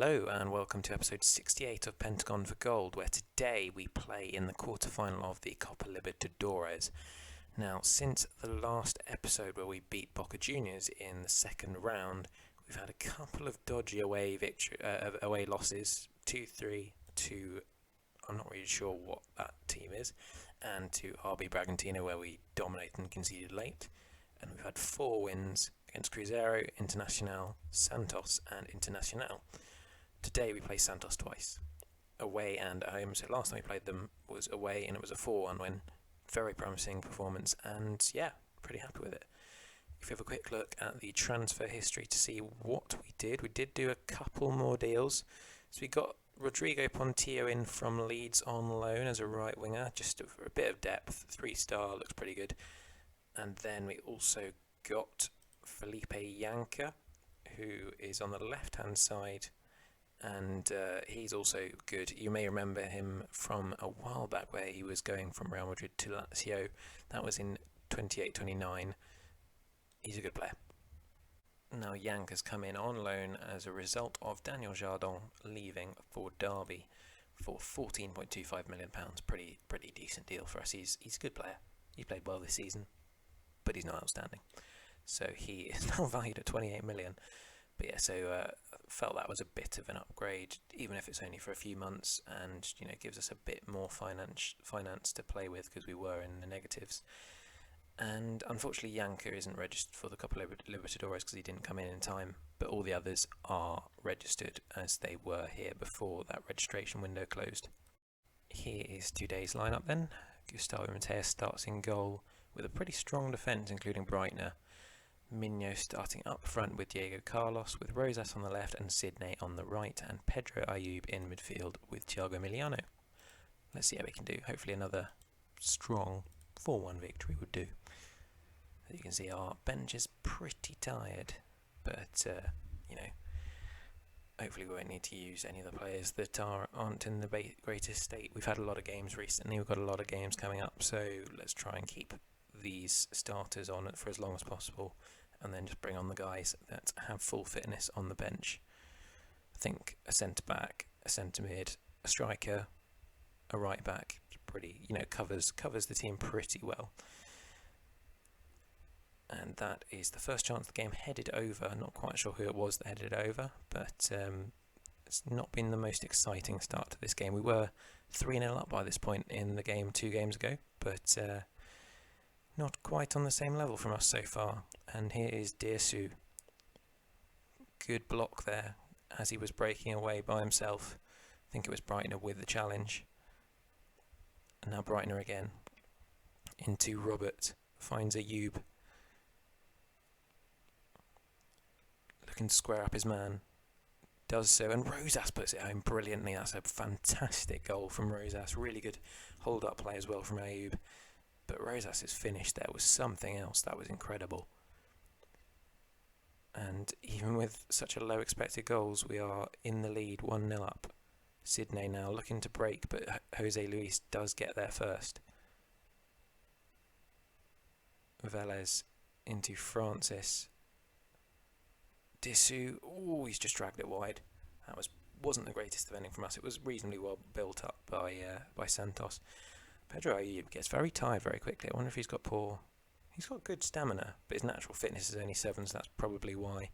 Hello and welcome to episode 68 of Pentagon for Gold, where today we play in the quarterfinal of the Copa Libertadores. Now, since the last episode where we beat Boca Juniors in the second round, we've had a couple of dodgy away losses, 2-3 to, I'm not really sure what that team is, and to RB Bragantino where we dominated and conceded late. And we've had 4 wins against Cruzeiro, Internacional, Santos and Internacional. Today we play Santos twice, away and at home. So last time we played them was away and it was a 4-1 win. Very promising performance and yeah, pretty happy with it. If you have a quick look at the transfer history to see what we did do a couple more deals. So we got Rodrigo Pontillo in from Leeds on loan as a right winger, just for a bit of depth, 3-star, looks pretty good. And then we also got Felipe Janka, who is on the left hand side, and he's also good. You may remember him from a while back where he was going from Real Madrid to Lazio. That was in 28-29. He's a good player. Now Janka's come in on loan as a result of Daniel Jardin leaving for Derby for £14.25 million. Pretty decent deal for us. He's a good player. He played well this season, but he's not outstanding. So he is now valued at 28 million. But yeah, so felt that was a bit of an upgrade, even if it's only for a few months, and gives us a bit more finance to play with because we were in the negatives. And unfortunately, Janka isn't registered for the Copa Libertadores because he didn't come in time. But all the others are registered as they were here before that registration window closed. Here is today's lineup then. Gustavo Mateus starts in goal with a pretty strong defence, including Breitner. Minho starting up front with Diego Carlos, with Rosas on the left and Sidney on the right, and Pedro Ayub in midfield with Thiago Emiliano. Let's see how we can do. Hopefully another strong 4-1 victory would do. As you can see, our bench is pretty tired, but hopefully we won't need to use any of the players that aren't in the greatest state. We've had a lot of games recently, we've got a lot of games coming up, so let's try and keep these starters on for as long as possible, and then just bring on the guys that have full fitness on the bench. I think a centre back, a centre mid, a striker, a right back, pretty covers the team pretty well. And that is the first chance the game headed over. Not quite sure who it was that headed it over, but it's not been the most exciting start to this game. We were 3-0 up by this point in the game 2 games ago, but not quite on the same level from us so far. And here is Dearsu. Good block there as he was breaking away by himself. I think it was Breitner with the challenge. And now Breitner again. Into Robert. Finds Ayub. Looking to square up his man. Does so. And Rosas puts it home brilliantly. That's a fantastic goal from Rosas. Really good hold-up play as well from Ayub. But Rosas' finish there was something else. That was incredible. And even with such a low expected goals, we are in the lead, 1-0 up. Sidney now looking to break, but Jose Luis does get there first. Velez into Francis. Dearsu, he's just dragged it wide. That wasn't the greatest defending from us. It was reasonably well built up by Santos. Pedro Ayub gets very tired very quickly. I wonder if he's got He's got good stamina, but his natural fitness is only 7, so that's probably why.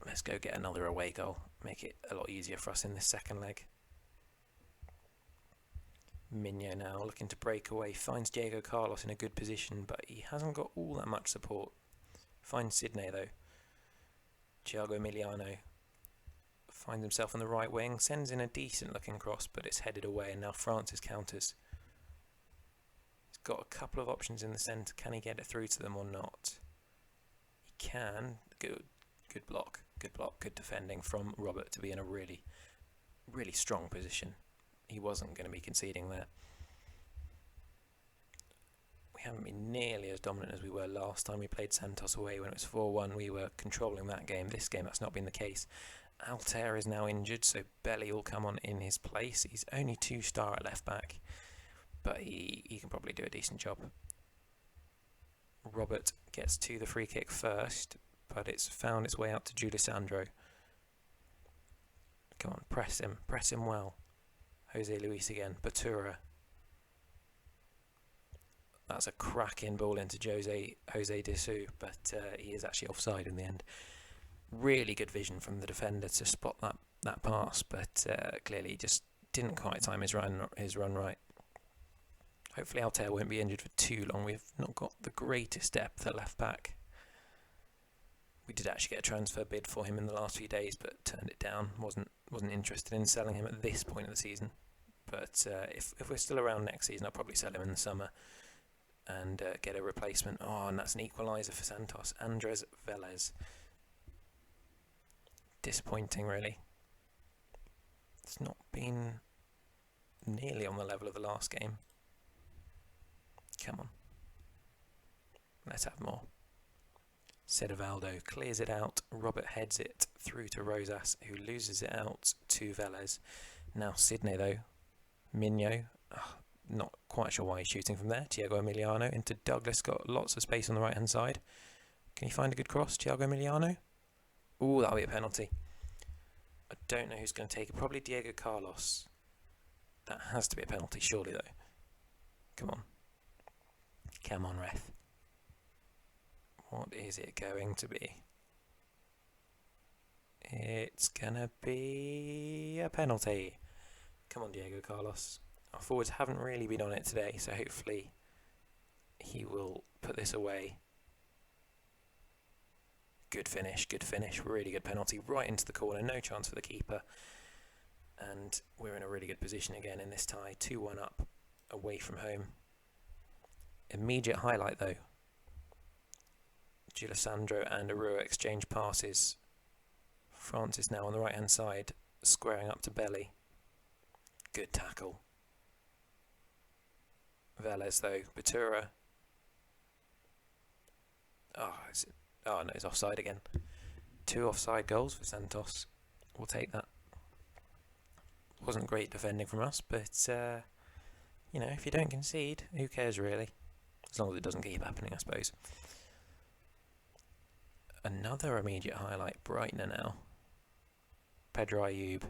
Let's go get another away goal. Make it a lot easier for us in this second leg. Minho now looking to break away. Finds Diego Carlos in a good position, but he hasn't got all that much support. Finds Sidney though. Thiago Emiliano finds himself on the right wing, sends in a decent looking cross, but it's headed away, and now Francis counters. He's got a couple of options in the centre. Can he get it through to them or not? He can. Good block, good defending from Robert to be in a really, really strong position. He wasn't going to be conceding there. We haven't been nearly as dominant as we were last time we played Santos away when it was 4-1. We were controlling that game. This game that's not been the case. Altair is now injured, so Belly will come on in his place. He's only 2-star at left back, but he can probably do a decent job. Robert gets to the free kick first, but it's found its way out to Giulisandro. Come on, press him well. Jose Luis again, Batura. That's a cracking ball into Jose Dessou, but he is actually offside in the end. Really good vision from the defender to spot that pass, but clearly just didn't quite time his run right. Hopefully Altair won't be injured for too long. We've not got the greatest depth at left back. We did actually get a transfer bid for him in the last few days, but turned it down. Wasn't interested in selling him at this point of the season. But if we're still around next season, I'll probably sell him in the summer and get a replacement. Oh, and that's an equaliser for Santos. Andres Velez. Disappointing, really. It's not been nearly on the level of the last game. Come on. Let's have more. Cedevaldo clears it out. Robert heads it through to Rosas, who loses it out to Velez. Now Sydney, though. Migno. Not quite sure why he's shooting from there. Thiago Emiliano into Douglas. Got lots of space on the right-hand side. Can you find a good cross, Thiago Emiliano? Ooh, that'll be a penalty. I don't know who's going to take it. Probably Diego Carlos. That has to be a penalty, surely, though. Come on. Come on, ref. What is it going to be? It's going to be a penalty. Come on, Diego Carlos. Our forwards haven't really been on it today, so hopefully he will put this away. Good finish, really good penalty, right into the corner, no chance for the keeper. And we're in a really good position again in this tie, 2-1 up, away from home. Immediate highlight though. Gilisandro and Arua exchange passes. France is now on the right hand side, squaring up to Belly. Good tackle. Velez though, Batura. Oh no, it's offside again. 2 offside goals for Santos. We'll take that. Wasn't great defending from us, but you know, if you don't concede, who cares really? As long as it doesn't keep happening, I suppose. Another immediate highlight, Brightener now. Pedro Ayub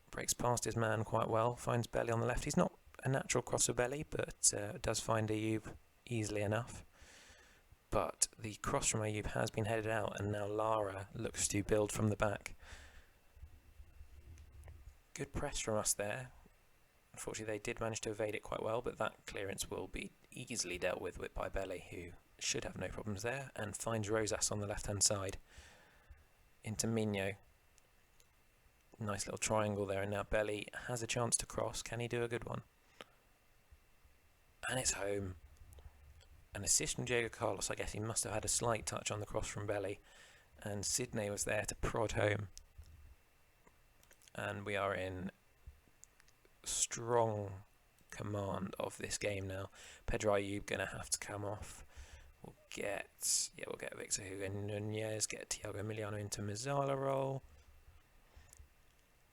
breaks past his man quite well, finds Belly on the left. He's not a natural crosser Belly, but does find Ayub easily enough. But the cross from Ayub has been headed out, and now Lara looks to build from the back. Good press from us there. Unfortunately, they did manage to evade it quite well, but that clearance will be easily dealt with by Belly, who should have no problems there, and finds Rosas on the left-hand side. Into Migno. Nice little triangle there, and now Belly has a chance to cross. Can he do a good one? And it's home. An assist from Diego Carlos. I guess he must have had a slight touch on the cross from Belly, and Sydney was there to prod home. And we are in strong command of this game now. Pedro Ayub going to have to come off. We'll get Victor Hugo Nunez, get Thiago Emiliano into Mazzala role.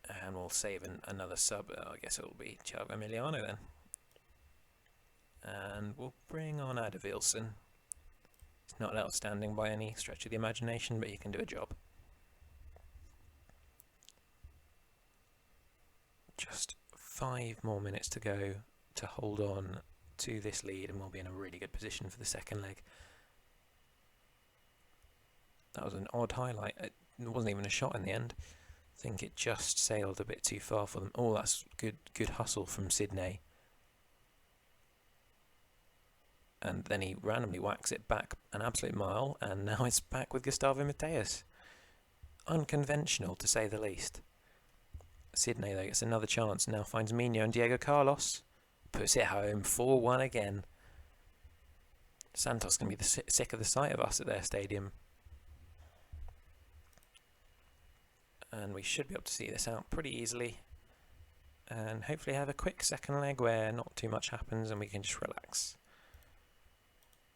And we'll save another sub. I guess it will be Thiago Emiliano then. And we'll bring on Adavilson. He's not outstanding by any stretch of the imagination, but he can do a job. Just 5 more minutes to go to hold on to this lead, and we'll be in a really good position for the second leg. That was an odd highlight. It wasn't even a shot in the end. I think it just sailed a bit too far for them. Oh, that's good hustle from Sydney. And then he randomly whacks it back an absolute mile, and now it's back with Gustavo Mateus. Unconventional, to say the least. Sydney, though, gets another chance, now finds Migno and Diego Carlos. Puts it home, 4-1 again. Santos going to be sick of the sight of us at their stadium. And we should be able to see this out pretty easily. And hopefully have a quick second leg where not too much happens and we can just relax.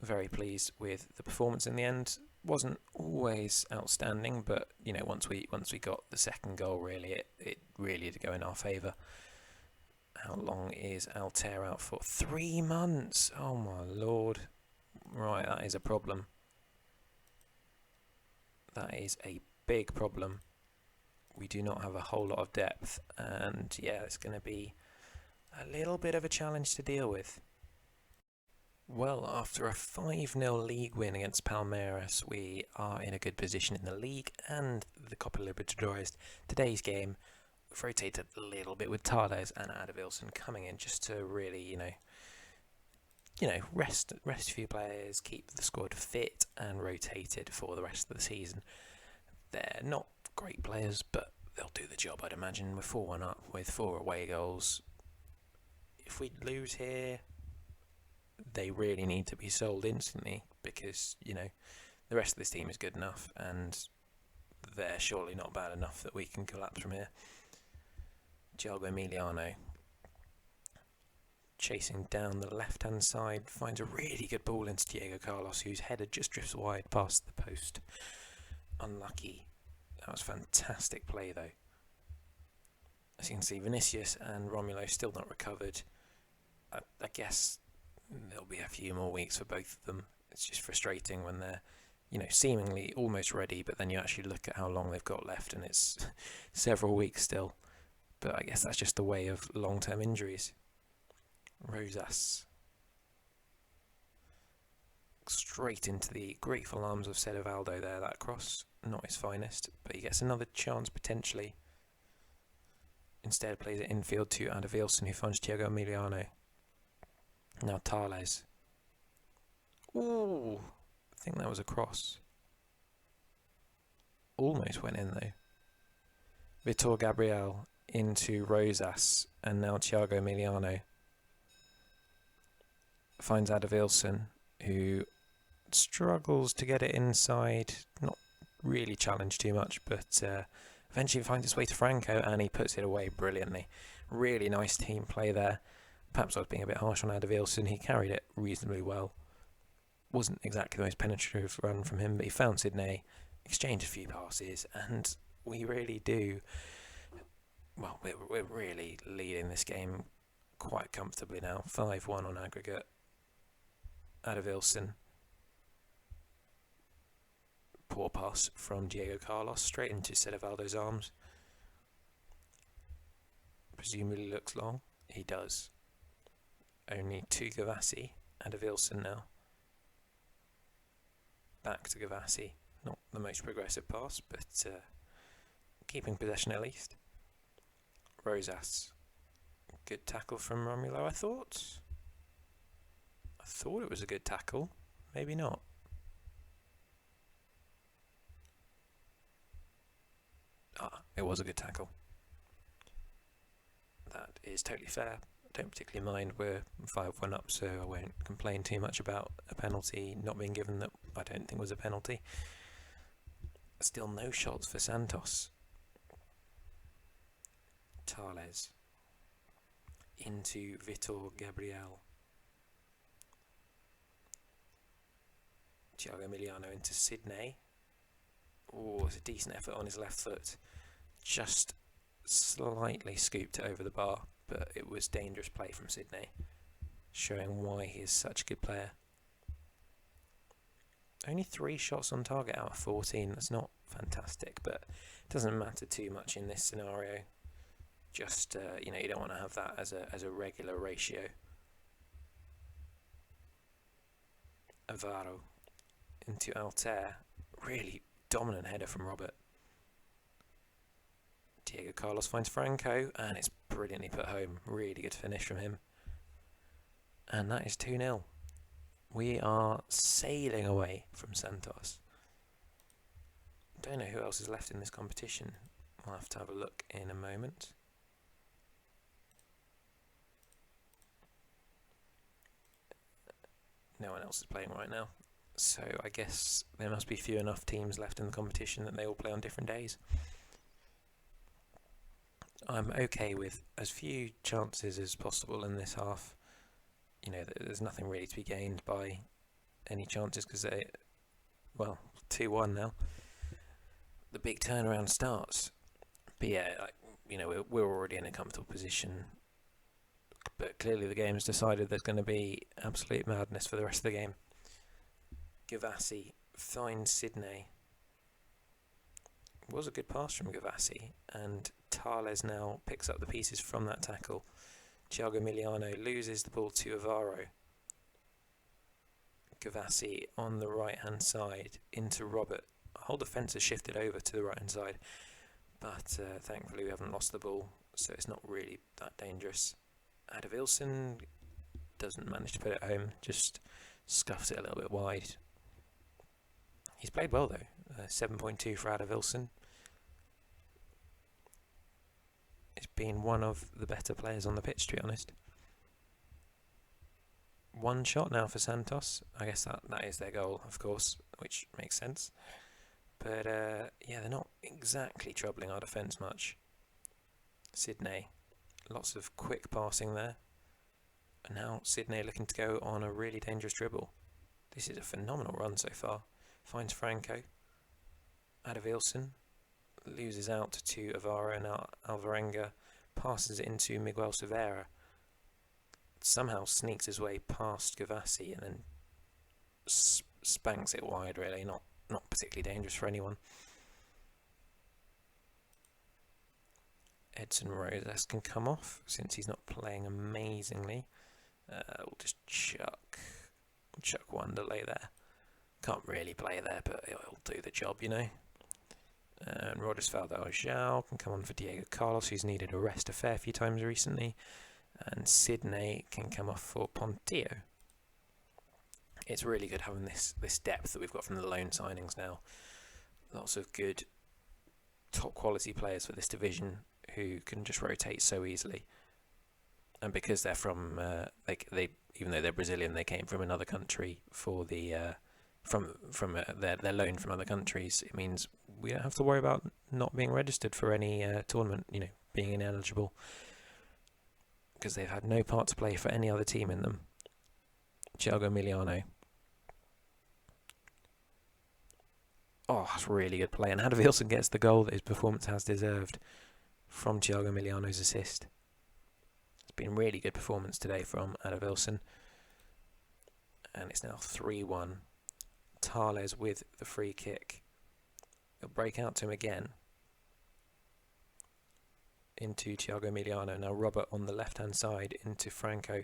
Very pleased with the performance in the end. Wasn't always outstanding, but you know, once we got the second goal, really it really did go in our favour. How long is Altair out for? 3 months. Oh my lord! Right, that is a problem. That is a big problem. we do not have a whole lot of depth, and yeah, it's going to be a little bit of a challenge to deal with. Well, after a 5-0 league win against Palmeiras, we are in a good position in the league and the Copa Libertadores. Today's game, we've rotated a little bit with Tales and Adilson coming in just to really, rest a few players, keep the squad fit and rotated for the rest of the season. They're not great players, but they'll do the job, I'd imagine. We're 4-1 up with 4 away goals. If we lose here, they really need to be sold instantly because, the rest of this team is good enough and they're surely not bad enough that we can collapse from here. Thiago Emiliano chasing down the left-hand side, finds a really good ball into Diego Carlos, whose header just drifts wide past the post. Unlucky. That was fantastic play though. As you can see, Vinicius and Romulo still not recovered. I guess there'll be a few more weeks for both of them. It's just frustrating when they're, seemingly almost ready, but then you actually look at how long they've got left and it's several weeks still. But I guess that's just the way of long-term injuries. Rosas. Straight into the grateful arms of Cedevaldo there, that cross. Not his finest, but he gets another chance potentially. Instead plays it infield to Adilson, who finds Thiago Emiliano. Now Tales. Ooh, I think that was a cross. Almost went in though. Vitor Gabriel into Rosas, and now Thiago Emiliano finds Adilson, who struggles to get it inside. Not really challenged too much, but eventually finds its way to Franco, and he puts it away brilliantly. Really nice team play there. Perhaps I was being a bit harsh on Adilson. He carried it reasonably well. Wasn't exactly the most penetrative run from him, but he found Sydney, exchanged a few passes, and we really do. Well, we're really leading this game quite comfortably now. 5-1 on aggregate. Adilson. Poor pass from Diego Carlos straight into Cedevaldo's arms. Presumably looks long. He does. Only to Gavassi. Adilson now. Back to Gavassi. Not the most progressive pass, but keeping possession at least. Rosas. Good tackle from Romulo, I thought. I thought it was a good tackle. Maybe not. It was a good tackle. That is totally fair. I don't particularly mind. We're 5-1 up, so I won't complain too much about a penalty not being given that I don't think was a penalty. Still no shots for Santos. Tales. Into Vitor Gabriel. Thiago Emiliano into Sydney. Oh, it's a decent effort on his left foot. Just slightly scooped it over the bar, but it was dangerous play from Sydney, showing why he is such a good player. Only 3 shots on target out of 14. That's not fantastic, but it doesn't matter too much in this scenario. Just you don't want to have that as a regular ratio. Avaro into Altair. Really dominant header from Robert. Diego Carlos finds Franco, and it's brilliantly put home. Really good finish from him. And that is 2-0. We are sailing away from Santos. Don't know who else is left in this competition. I'll have to have a look in a moment. No one else is playing right now. So I guess there must be few enough teams left in the competition that they all play on different days. I'm okay with as few chances as possible in this half. There's nothing really to be gained by any chances because 2-1 now. The big turnaround starts. But yeah, we're already in a comfortable position. But clearly the game has decided there's going to be absolute madness for the rest of the game. Gavassi finds Sydney. was a good pass from Gavassi, and Tales now picks up the pieces from that tackle. Thiago Miliano loses the ball to Avaro. Gavassi on the right hand side into Robert. The whole defence has shifted over to the right hand side, but thankfully we haven't lost the ball, so it's not really that dangerous. Adavilson doesn't manage to put it home, just scuffs it a little bit wide. He's played well though, 7.2 for Adavilson. He's been one of the better players on the pitch, to be honest. One shot now for Santos. I guess that is their goal, of course, which makes sense. But yeah, they're not exactly troubling our defence much. Sydney, lots of quick passing there. And now Sydney looking to go on a really dangerous dribble. This is a phenomenal run so far. Finds Franco. Adavilson loses out to Avaro, and now Alvarenga passes it into Miguel Silveira. Somehow sneaks his way past Gavassi and then spanks it wide, really. Not particularly dangerous for anyone. Edson Rosas can come off since he's not playing amazingly. We'll just chuck Wanderlei there. Can't really play there, but it'll do the job, you know. And Rodisvaldo João can come on for Diego Carlos, who's needed a rest a fair few times recently. And Sydney can come off for Pontillo. It's really good having this depth that we've got from the loan signings now. Lots of good, top quality players for this division who can just rotate so easily. And because they're from, they even though they're Brazilian, they came from another country for the their loan from other countries. It means we don't have to worry about not being registered for any tournament, you know, being ineligible, because they've had no part to play for any other team in them. Thiago Miliano. Oh, that's really good play. And Adavilson gets the goal that his performance has deserved from Thiago Miliano's assist. It's been a really good performance today from Adavilson. And it's now 3-1. Tales with the free kick. He'll break out to him again. Into Thiago Miliano. Now Robert on the left-hand side into Franco.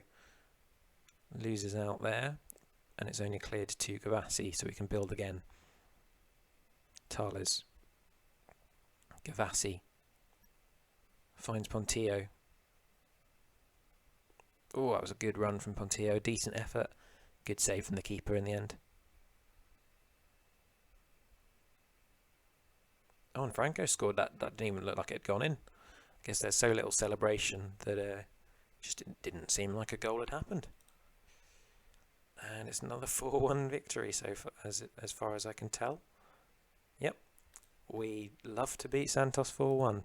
Loses out there. And it's only cleared to Gavassi, so we can build again. Tales. Gavassi. Finds Pontillo. Oh, that was a good run from Pontillo. Decent effort. Good save from the keeper in the end. Oh, and Franco scored. That didn't even look like it had gone in. I guess there's so little celebration that just didn't seem like a goal had happened. And it's another 4-1 victory so far, as far as I can tell. Yep, we love to beat Santos 4-1.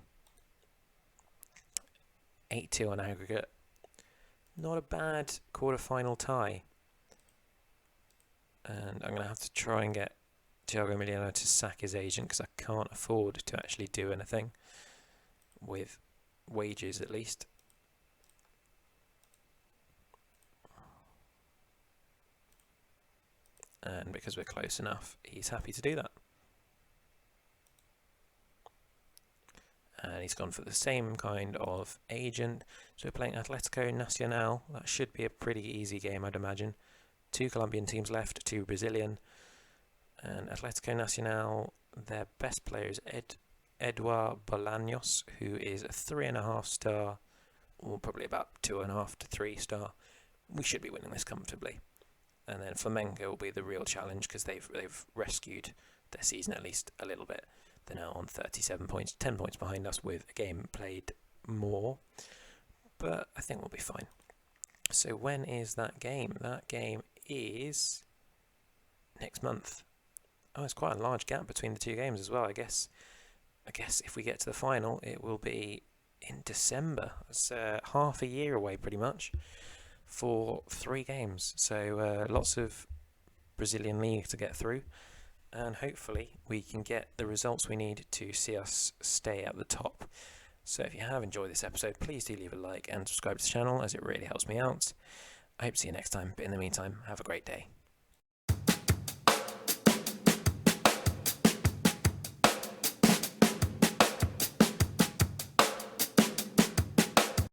8-2 on aggregate. Not a bad quarter-final tie. And I'm going to have to try and get Thiago Miliano to sack his agent, because I can't afford to actually do anything with wages, at least. And because we're close enough, he's happy to do that. And he's gone for the same kind of agent. So we're playing Atletico Nacional. That should be a pretty easy game, I'd imagine. 2 Colombian teams left, 2 Brazilian. And Atletico Nacional, their best player is Eduard Bolaños, who is a 3.5 star, or probably about 2.5 to 3 star. We should be winning this comfortably. And then Flamengo will be the real challenge, because they've rescued their season at least a little bit. They're now on 37 points, 10 points behind us with a game played more. But I think we'll be fine. So when is that game? That game is next month. Oh, it's quite a large gap between the 2 games as well. I guess if we get to the final, it will be in December. It's half a year away, pretty much, for 3 games. So lots of Brazilian league to get through. And hopefully we can get the results we need to see us stay at the top. So if you have enjoyed this episode, please do leave a like and subscribe to the channel, as it really helps me out. I hope to see you next time, but in the meantime, have a great day.